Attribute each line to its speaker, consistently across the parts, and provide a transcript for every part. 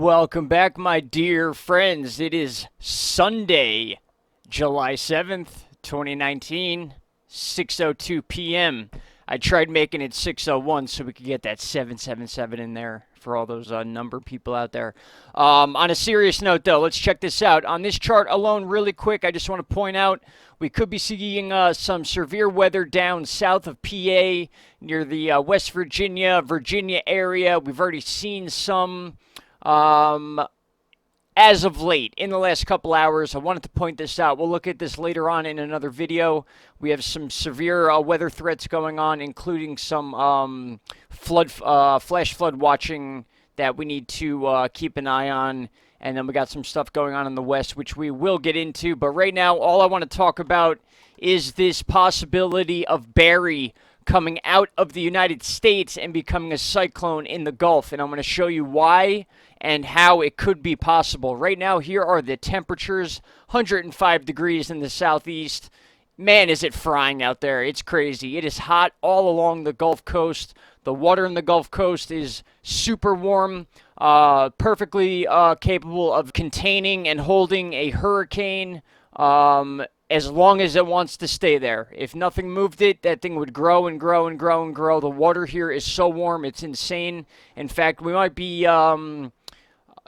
Speaker 1: Welcome back, my dear friends. It is Sunday, July 7th, 2019, 6:02 p.m. I tried making it 6:01 so we could get that 777 in there for all those number people out there. On a serious note, though, let's check this out. On this chart alone, really quick, I just want to point out we could be seeing some severe weather down south of PA near the West Virginia area. We've already seen some as of late in the last couple hours. I wanted to point this out. We'll look at this later on in another video. We have some severe weather threats going on, including some flash flood watching that we need to keep an eye on. And then we got some stuff going on in the west, which we will get into. But right now, all I want to talk about is this possibility of Barry coming out of the United States and becoming a cyclone in the Gulf. And I'm going to show you why and how it could be possible. Right now, here are the temperatures. 105 degrees in the southeast. Man, is it frying out there. It's crazy. It is hot all along the Gulf Coast. The water in the Gulf Coast is super warm, perfectly capable of containing and holding a hurricane as long as it wants to stay there. If nothing moved it, that thing would grow and grow and grow and grow. The water here is so warm, it's insane. In fact, we might be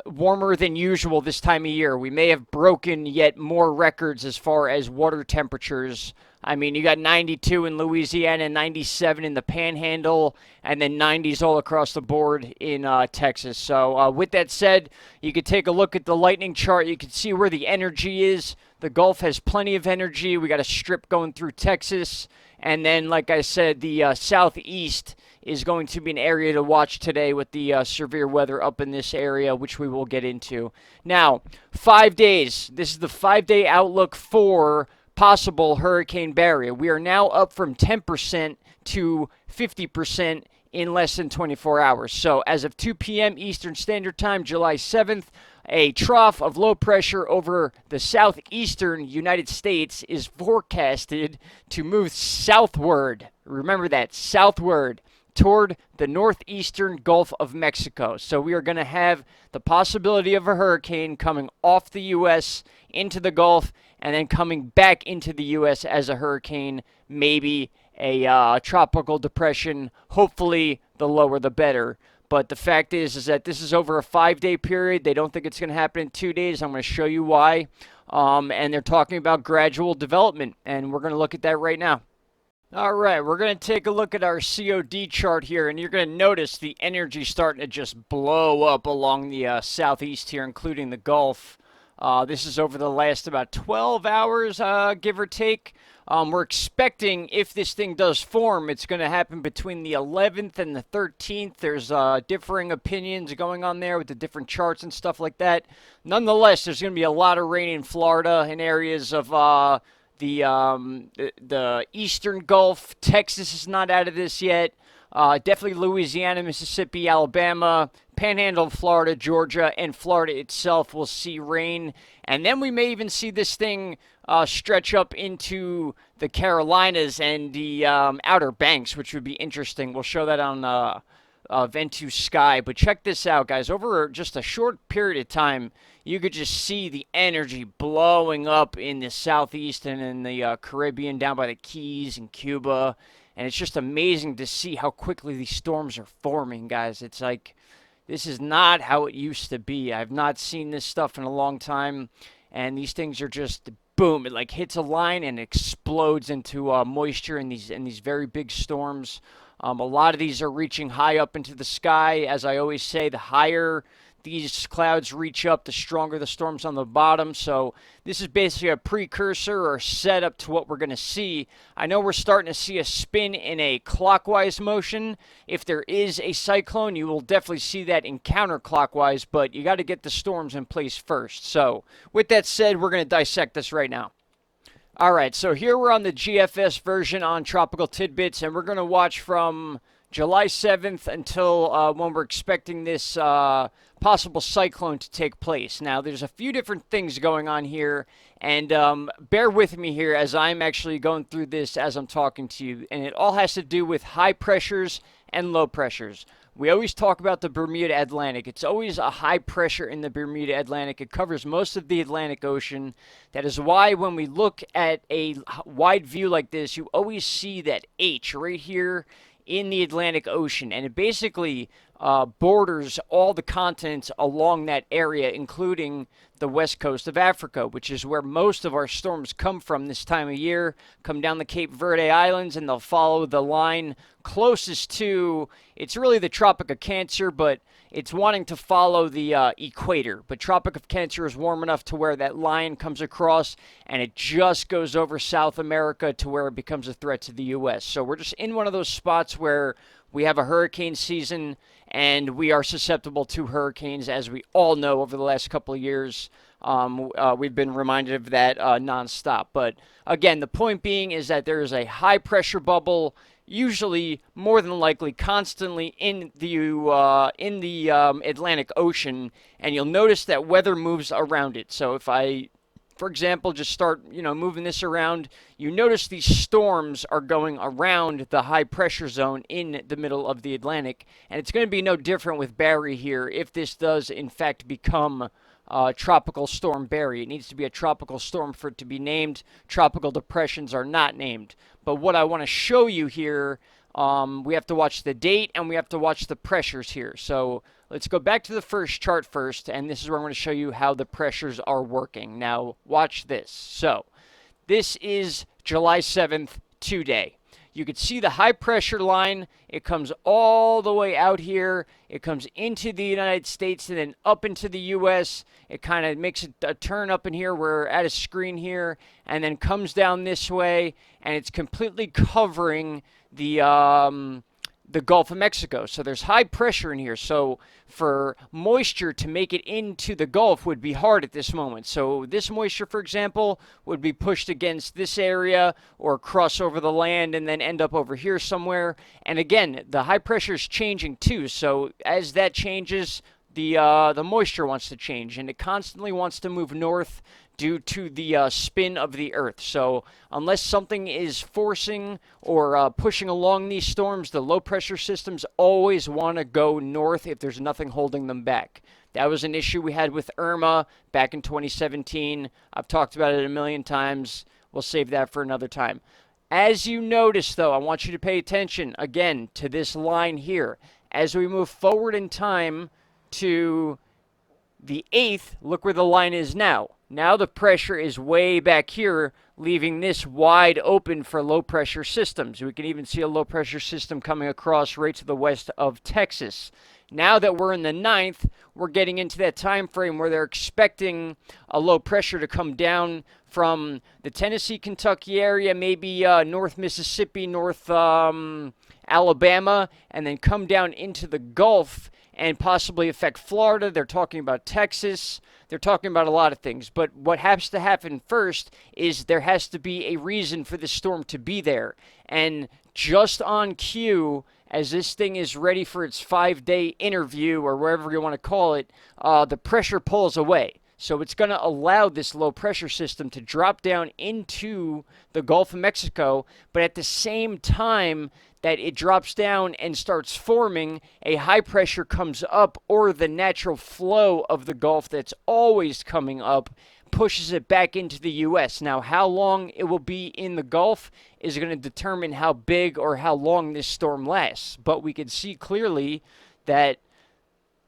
Speaker 1: warmer than usual this time of year. We may have broken yet more records as far as water temperatures. I mean, you got 92 in Louisiana, 97 in the Panhandle, and then 90s all across the board in Texas. So with that said, you could take a look at the lightning chart. You can see where the energy is. The Gulf has plenty of energy. We got a strip going through Texas. And then, like I said, the southeast is going to be an area to watch today with the severe weather up in this area, which we will get into. Now, 5 days. This is the 5-day outlook for possible Hurricane Barry. We are now up from 10% to 50% in less than 24 hours. So as of 2 p.m. Eastern Standard Time, July 7th, a trough of low pressure over the southeastern United States is forecasted to move southward. Remember that, southward, toward the northeastern Gulf of Mexico. So we are going to have the possibility of a hurricane coming off the U.S. into the Gulf and then coming back into the U.S. as a hurricane, maybe a tropical depression. Hopefully, the lower the better. But the fact is that this is over a 5-day period. They don't think it's going to happen in 2 days. I'm going to show you why. And they're talking about gradual development, and we're going to look at that right now. All right, we're going to take a look at our COD chart here, and you're going to notice the energy starting to just blow up along the southeast here, including the Gulf. This is over the last about 12 hours, give or take. We're expecting, if this thing does form, it's going to happen between the 11th and the 13th. There's differing opinions going on there with the different charts and stuff like that. Nonetheless, there's going to be a lot of rain in Florida in areas of the eastern Gulf. Texas is not out of this yet. Definitely Louisiana, Mississippi, Alabama, Panhandle, Florida, Georgia, and Florida itself will see rain. And then we may even see this thing stretch up into the Carolinas and the Outer Banks, which would be interesting. We'll show that on Ventu Sky. But check this out, guys. Over just a short period of time, you could just see the energy blowing up in the southeast and in the Caribbean, down by the Keys and Cuba. And it's just amazing to see how quickly these storms are forming, guys. It's like, this is not how it used to be. I've not seen this stuff in a long time. And these things are just, boom, it like hits a line and explodes into moisture in these very big storms. A lot of these are reaching high up into the sky. As I always say, the higher these clouds reach up, the stronger the storms on the bottom. So this is basically a precursor or setup to what we're going to see. I know we're starting to see a spin in a clockwise motion. If there is a cyclone, you will definitely see that in counterclockwise, but you got to get the storms in place first. So with that said, we're going to dissect this right now. All right, so here we're on the GFS version on Tropical Tidbits, and we're going to watch from July 7th until when we're expecting this possible cyclone to take place. Now, there's a few different things going on here, and bear with me here as I'm actually going through this as I'm talking to you, and it all has to do with high pressures and low pressures. we always talk about the Bermuda Atlantic. It's always a high pressure in the Bermuda Atlantic. It covers most of the Atlantic Ocean. That is why when we look at a wide view like this, you always see that H right here in the Atlantic Ocean, and it basically borders all the continents along that area, including the west coast of Africa, which is where most of our storms come from this time of year. Come down the Cape Verde Islands, and they'll follow the line closest to, it's really the Tropic of Cancer, but it's wanting to follow the equator. But Tropic of Cancer is warm enough to where that line comes across, and it just goes over South America to where it becomes a threat to the U.S. So we're just in one of those spots where we have a hurricane season, and we are susceptible to hurricanes, as we all know over the last couple of years. We've been reminded of that nonstop. But again, the point being is that there is a high pressure bubble, usually more than likely constantly in the Atlantic Ocean, and you'll notice that weather moves around it. So if I, for example, just start, moving this around, you notice these storms are going around the high pressure zone in the middle of the Atlantic, and it's going to be no different with Barry here if this does in fact become Tropical Storm Barry. It needs to be a tropical storm for it to be named. Tropical depressions are not named. But what I want to show you here, we have to watch the date and we have to watch the pressures here. So let's go back to the first chart first, and this is where I'm going to show you how the pressures are working. Now, watch this. So this is July 7th today. You can see the high pressure line. It comes all the way out here. It comes into the United States and then up into the U.S. It kind of makes a turn up in here. We're at a screen here, and then comes down this way, and it's completely covering the Gulf of Mexico. So there's high pressure in here. So for moisture to make it into the Gulf would be hard at this moment. So this moisture, for example, would be pushed against this area or cross over the land and then end up over here somewhere. And again, the high pressure is changing too. So as that changes, the moisture wants to change, and it constantly wants to move north due to the spin of the Earth. So unless something is forcing or pushing along these storms, the low-pressure systems always want to go north if there's nothing holding them back. That was an issue we had with Irma back in 2017. I've talked about it a million times. We'll save that for another time. As you notice, though, I want you to pay attention, again, to this line here. As we move forward in time to the 8th, look where the line is now. Now the pressure is way back here, leaving this wide open for low-pressure systems. We can even see a low-pressure system coming across right to the west of Texas. Now that we're in the 9th, we're getting into that time frame where they're expecting a low pressure to come down from the Tennessee, Kentucky area, maybe North Mississippi, North Alabama, and then come down into the Gulf and possibly affect Florida. They're talking about Texas. They're talking about a lot of things. But what has to happen first is there has to be a reason for the storm to be there. And just on cue, as this thing is ready for its 5-day interview, or wherever you want to call it, the pressure pulls away. So it's going to allow this low pressure system to drop down into the Gulf of Mexico, but at the same time that it drops down and starts forming, a high pressure comes up, or the natural flow of the Gulf that's always coming up pushes it back into the U.S. Now, how long it will be in the Gulf is going to determine how big or how long this storm lasts. But we can see clearly that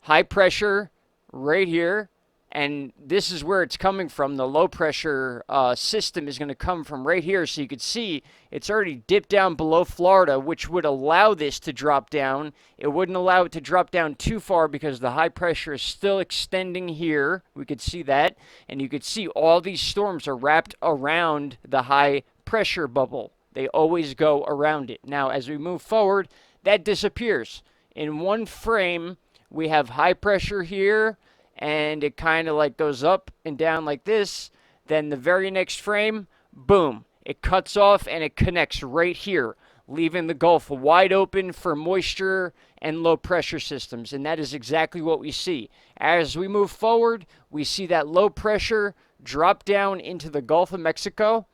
Speaker 1: high pressure right here, and this is where it's coming from. The low pressure system is going to come from right here. So you can see it's already dipped down below Florida, which would allow this to drop down. It wouldn't allow it to drop down too far because the high pressure is still extending here. We could see that. And you could see all these storms are wrapped around the high pressure bubble. They always go around it. Now, as we move forward, that disappears. In one frame, we have high pressure here, and it kind of like goes up and down like this. Then the very next frame, boom, it cuts off and it connects right here, leaving the Gulf wide open for moisture and low pressure systems. And that is exactly what we see. As we move forward, we see that low pressure drop down into the Gulf of Mexico,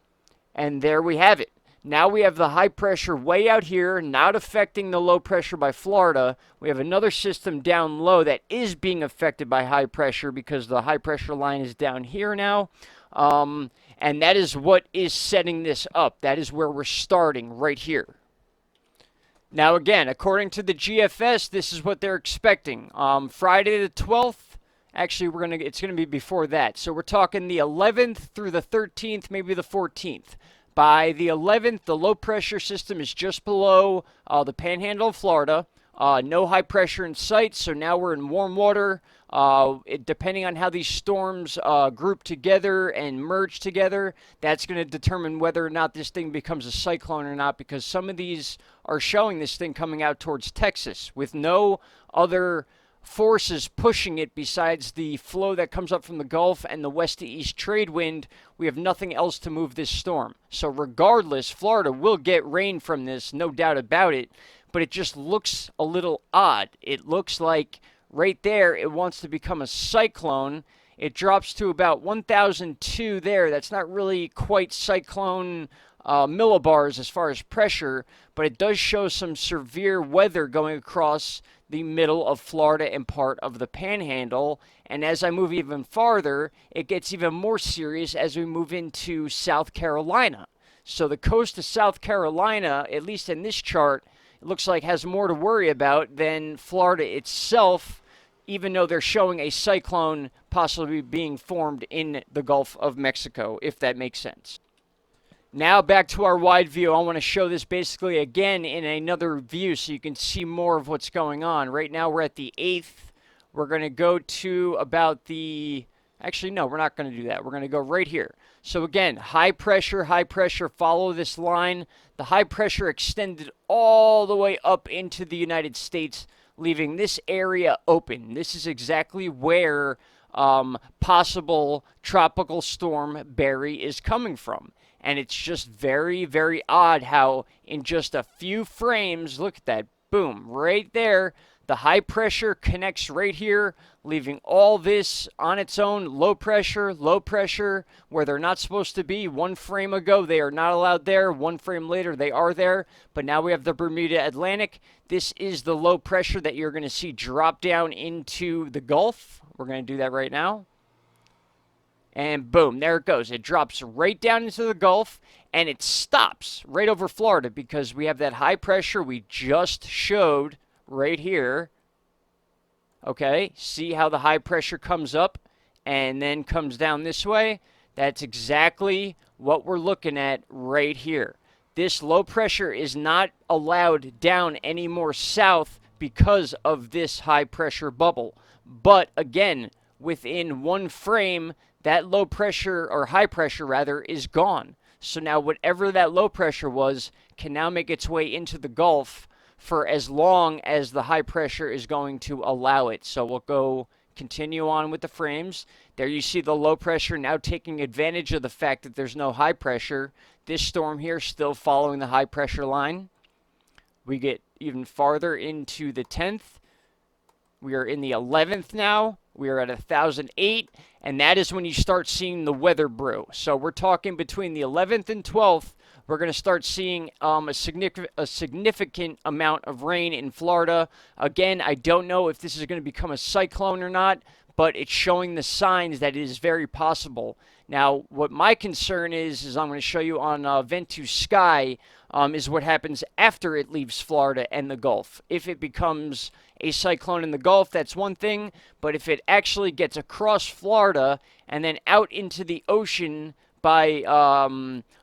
Speaker 1: and there we have it. Now we have the high pressure way out here, not affecting the low pressure by Florida. We have another system down low that is being affected by high pressure because the high pressure line is down here now. And that is what is setting this up. That is where we're starting right here. Now, again, according to the GFS, this is what they're expecting. Friday the 12th, actually, it's gonna be before that. So we're talking the 11th through the 13th, maybe the 14th. By the 11th, the low pressure system is just below the panhandle of Florida. No high pressure in sight, so now we're in warm water. Depending on how these storms group together and merge together, that's going to determine whether or not this thing becomes a cyclone or not, because some of these are showing this thing coming out towards Texas with no other forces pushing it besides the flow that comes up from the Gulf and the west to east trade wind. We have nothing else to move this storm. So regardless, Florida will get rain from this, no doubt about it, but it just looks a little odd. It looks like right there it wants to become a cyclone. It drops to about 1,002 there. That's not really quite cyclone millibars as far as pressure, but it does show some severe weather going across the middle of Florida and part of the Panhandle. And as I move even farther, it gets even more serious as we move into South Carolina. So the coast of South Carolina, at least in this chart, it looks like has more to worry about than Florida itself, even though they're showing a cyclone possibly being formed in the Gulf of Mexico, if that makes sense. Now back to our wide view. I want to show this basically again in another view so you can see more of what's going on. Right now we're at the 8th. We're going to go to about the... Actually, no, we're not going to do that. We're going to go right here. So again, high pressure, follow this line. The high pressure extended all the way up into the United States, leaving this area open. This is exactly where possible tropical storm Barry is coming from. And it's just very, very odd how in just a few frames, look at that, boom, right there, the high pressure connects right here, leaving all this on its own, low pressure, where they're not supposed to be. One frame ago, they are not allowed there. One frame later, they are there. But now we have the Bermuda Atlantic. This is the low pressure that you're going to see drop down into the Gulf. We're going to do that right now. And boom, there it goes. It drops right down into the Gulf, and it stops right over Florida because we have that high pressure we just showed right here. Okay, see how the high pressure comes up and then comes down this way? That's exactly what we're looking at right here. This low pressure is not allowed down any more south because of this high pressure bubble. But again, within one frame, that low pressure, or high pressure rather, is gone. So now whatever that low pressure was can now make its way into the Gulf for as long as the high pressure is going to allow it. So we'll go continue on with the frames. There you see the low pressure now taking advantage of the fact that there's no high pressure. This storm here still following the high pressure line. We get even farther into the 10th. We are in the 11th now. We are at 1,008, and that is when you start seeing the weather brew. So we're talking between the 11th and 12th, we're going to start seeing a significant amount of rain in Florida. Again, I don't know if this is going to become a cyclone or not, but it's showing the signs that it is very possible. Now, what my concern is I'm going to show you on Vent2Sky, is what happens after it leaves Florida and the Gulf. If it becomes a cyclone in the Gulf, that's one thing, but if it actually gets across Florida and then out into the ocean by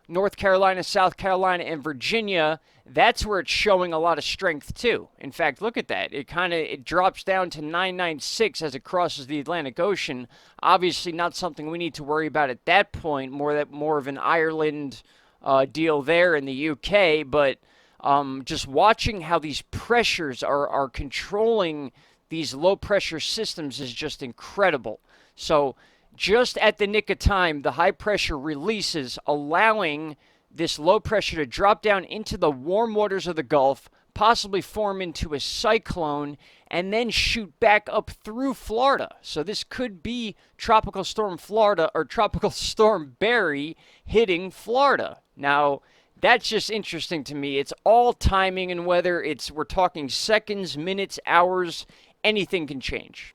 Speaker 1: North Carolina, South Carolina, and Virginia, that's where it's showing a lot of strength too. In fact, look at that. It drops down to 996 as it crosses the Atlantic Ocean. Obviously not something we need to worry about at that point, more of an Ireland deal there in the UK, but just watching how these pressures are controlling these low pressure systems is just incredible. So just at the nick of time, the high pressure releases, allowing this low pressure to drop down into the warm waters of the Gulf, possibly form into a cyclone, and then shoot back up through Florida. So this could be Tropical Storm Florida or Tropical Storm Barry hitting Florida. Now, That's just interesting to me. It's all timing and weather. We're talking seconds, minutes, hours, anything can change.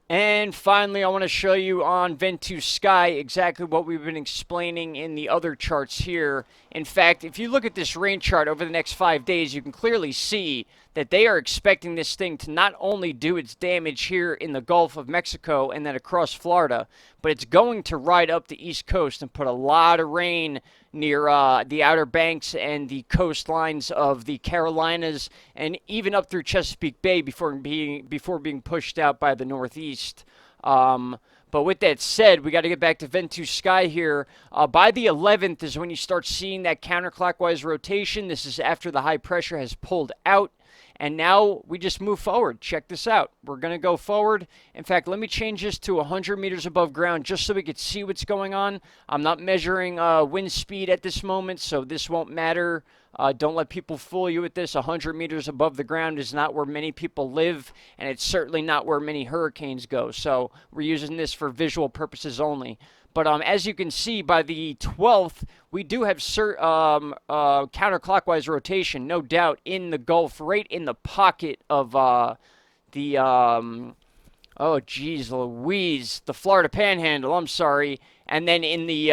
Speaker 1: And finally, I want to show you on Ventus Sky exactly what we've been explaining in the other charts here. In fact, if you look at this rain chart over the next 5 days, you can clearly see that they are expecting this thing to not only do its damage here in the Gulf of Mexico and then across Florida, but it's going to ride up the East Coast and put a lot of rain near the Outer Banks and the coastlines of the Carolinas and even up through Chesapeake Bay before being pushed out by the Northeast. But with that said, we got to get back to Ventus Sky here. By the 11th is when you start seeing that counterclockwise rotation. This is after the high pressure has pulled out. And now we just move forward. Check this out. We're going to go forward. In fact, let me change this to 100 meters above ground just so we can see what's going on. I'm not measuring wind speed at this moment, so this won't matter. Don't let people fool you with this. 100 meters above the ground is not where many people live, and it's certainly not where many hurricanes go. So we're using this for visual purposes only. But as you can see, by the 12th, we do have counterclockwise rotation, no doubt, in the Gulf, right in the pocket of the, oh, geez, Louise, the Florida Panhandle, I'm sorry. And then in the,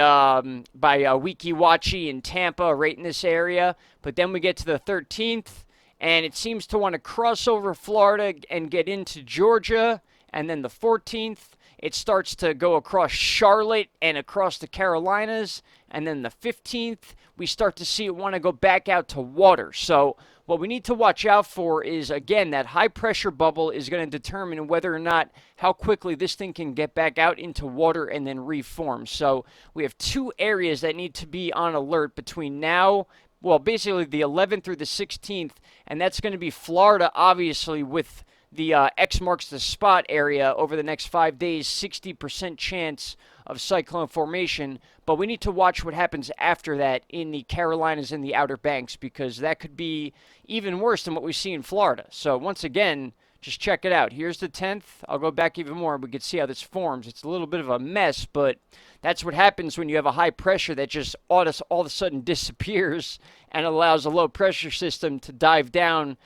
Speaker 1: by Weeki Wachee in Tampa, right in this area. But then we get to the 13th, and it seems to want to cross over Florida and get into Georgia. And then the 14th, it starts to go across Charlotte and across the Carolinas. And then the 15th, we start to see it want to go back out to water. So what we need to watch out for is, again, that high pressure bubble is going to determine whether or not how quickly this thing can get back out into water and then reform. So we have two areas that need to be on alert between now, well, basically the 11th through the 16th. And that's going to be Florida, obviously, with the X marks the spot area over the next 5 days, 60% chance of cyclone formation. But we need to watch what happens after that in the Carolinas and the Outer Banks, because that could be even worse than what we see in Florida. So once again, just check it out. Here's the 10th. I'll go back even more. We can see how this forms. It's a little bit of a mess, but that's what happens when you have a high pressure that just all of a sudden disappears and allows a low pressure system to dive down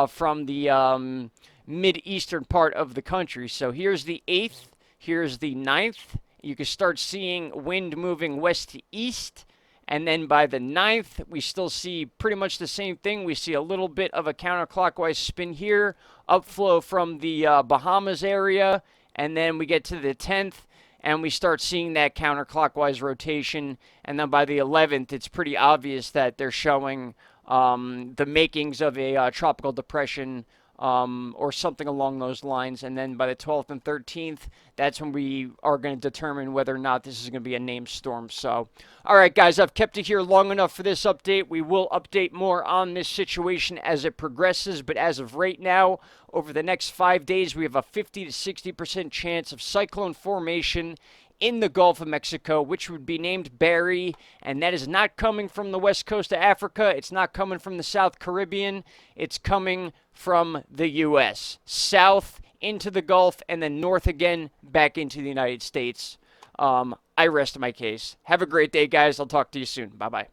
Speaker 1: from the mid-eastern part of the country. So here's the 8th, here's the 9th. You can start seeing wind moving west to east. And then by the 9th, we still see pretty much the same thing. We see a little bit of a counterclockwise spin here, upflow from the Bahamas area. And then we get to the 10th, and we start seeing that counterclockwise rotation. And then by the 11th, it's pretty obvious that they're showing the makings of a tropical depression or something along those lines. And then by the 12th and 13th, that's when we are going to determine whether or not this is going to be a named storm. So, all right, guys, I've kept it here long enough for this update. We will update more on this situation as it progresses. But as of right now, over the next 5 days, we have a 50 to 60% chance of cyclone formation in the Gulf of Mexico, which would be named Barry, and that is not coming from the west coast of Africa. It's not coming from the South Caribbean. It's coming from the U.S. south into the Gulf and then north again back into the United States. I rest my case. Have a great day, guys. I'll talk to you soon. Bye-bye.